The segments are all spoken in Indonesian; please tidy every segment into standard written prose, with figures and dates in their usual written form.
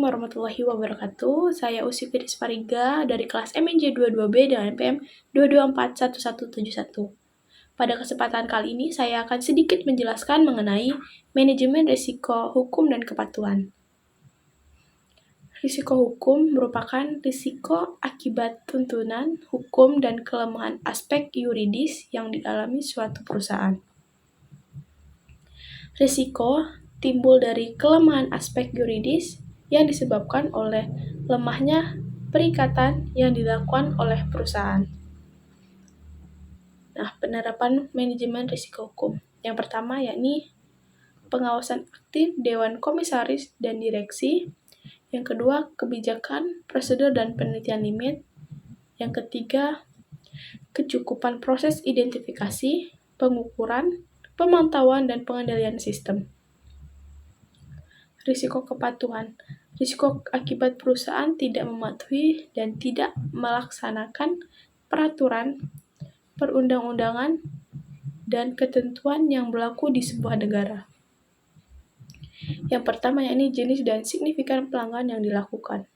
warahmatullahi wabarakatuh. Saya Usi Firis Fariga dari kelas MNJ 22B dengan NPM 2241171. Pada kesempatan kali ini, saya akan sedikit menjelaskan mengenai manajemen risiko hukum dan kepatuhan. Risiko hukum merupakan risiko akibat tuntunan hukum dan kelemahan aspek yuridis yang dialami suatu perusahaan. Risiko timbul dari kelemahan aspek yuridis yang disebabkan oleh lemahnya perikatan yang dilakukan oleh perusahaan. Nah, penerapan manajemen risiko hukum. Yang pertama yakni pengawasan aktif Dewan Komisaris dan Direksi. Yang kedua, kebijakan, prosedur, dan penelitian limit. Yang ketiga, kecukupan proses identifikasi, pengukuran, pemantauan, dan pengendalian sistem. Risiko kepatuhan. Risiko akibat perusahaan tidak mematuhi dan tidak melaksanakan peraturan, perundang-undangan, dan ketentuan yang berlaku di sebuah negara. Yang pertama yakni jenis dan signifikan pelanggaran yang dilakukan.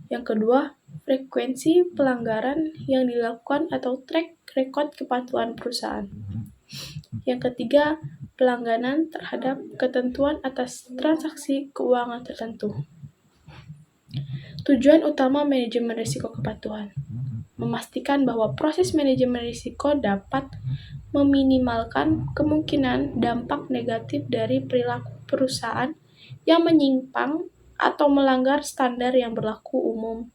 Yang kedua, frekuensi pelanggaran yang dilakukan atau track record kepatuhan perusahaan. Yang ketiga, pelanggaran terhadap ketentuan atas transaksi keuangan tertentu. Tujuan utama manajemen risiko kepatuhan: memastikan bahwa proses manajemen risiko dapat meminimalkan kemungkinan dampak negatif dari perilaku perusahaan yang menyimpang atau melanggar standar yang berlaku umum,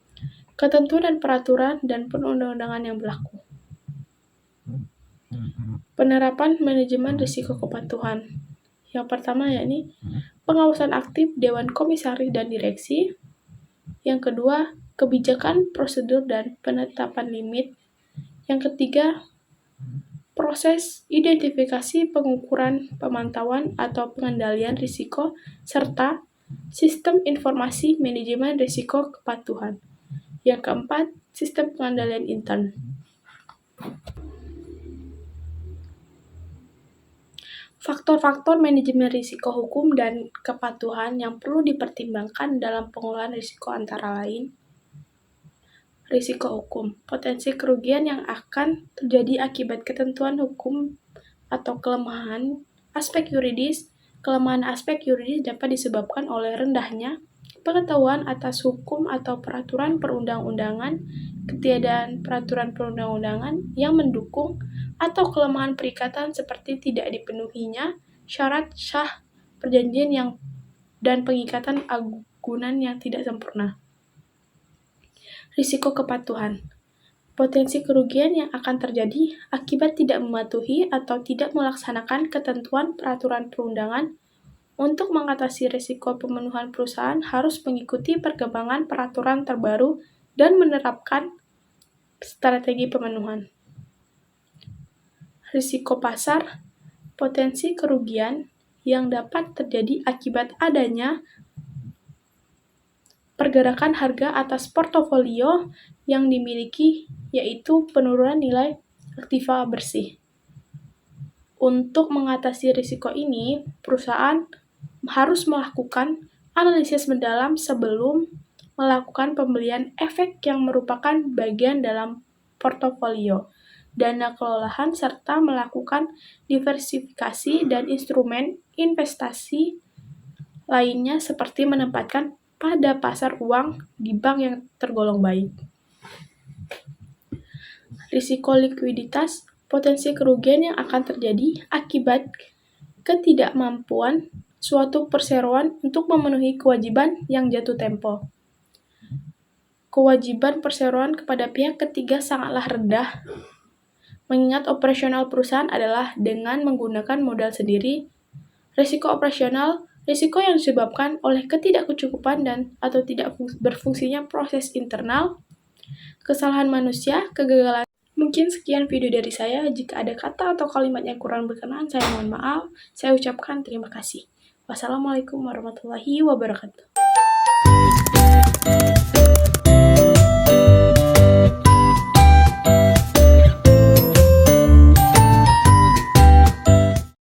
ketentuan dan peraturan dan perundang-undangan yang berlaku. Penerapan manajemen risiko kepatuhan. Yang pertama yakni pengawasan aktif Dewan Komisaris dan Direksi. Yang kedua, kebijakan, prosedur, dan penetapan limit. Yang ketiga, proses identifikasi, pengukuran, pemantauan, atau pengendalian risiko, serta sistem informasi manajemen risiko kepatuhan. Yang keempat, sistem pengendalian intern. Faktor-faktor manajemen risiko hukum dan kepatuhan yang perlu dipertimbangkan dalam pengelolaan risiko antara lain: risiko hukum, potensi kerugian yang akan terjadi akibat ketentuan hukum atau kelemahan aspek yuridis. Kelemahan aspek yuridis dapat disebabkan oleh rendahnya pengetahuan atas hukum atau peraturan perundang-undangan, ketiadaan peraturan perundang-undangan yang mendukung, atau kelemahan perikatan seperti tidak dipenuhinya syarat sah perjanjian dan pengikatan agunan yang tidak sempurna. Risiko kepatuhan. Potensi kerugian yang akan terjadi akibat tidak mematuhi atau tidak melaksanakan ketentuan peraturan perundangan. Untuk mengatasi risiko pemenuhan, perusahaan harus mengikuti perkembangan peraturan terbaru dan menerapkan strategi pemenuhan. Risiko pasar. Potensi kerugian yang dapat terjadi akibat adanya pergerakan harga atas portofolio yang dimiliki, yaitu penurunan nilai aktiva bersih. Untuk mengatasi risiko ini, perusahaan harus melakukan analisis mendalam sebelum melakukan pembelian efek yang merupakan bagian dalam portofolio, dana kelolaan, serta melakukan diversifikasi dan instrumen investasi lainnya seperti menempatkan pada pasar uang di bank yang tergolong baik. Risiko likuiditas. Potensi kerugian yang akan terjadi akibat ketidakmampuan suatu perseroan untuk memenuhi kewajiban yang jatuh tempo. Kewajiban perseroan kepada pihak ketiga sangatlah rendah, mengingat operasional perusahaan adalah dengan menggunakan modal sendiri. Risiko operasional, risiko yang disebabkan oleh ketidakcukupan dan atau tidak berfungsinya proses internal, kesalahan manusia, kegagalan. Mungkin sekian video dari saya. Jika ada kata atau kalimat yang kurang berkenan, saya mohon maaf. Saya ucapkan terima kasih. Wassalamualaikum warahmatullahi wabarakatuh.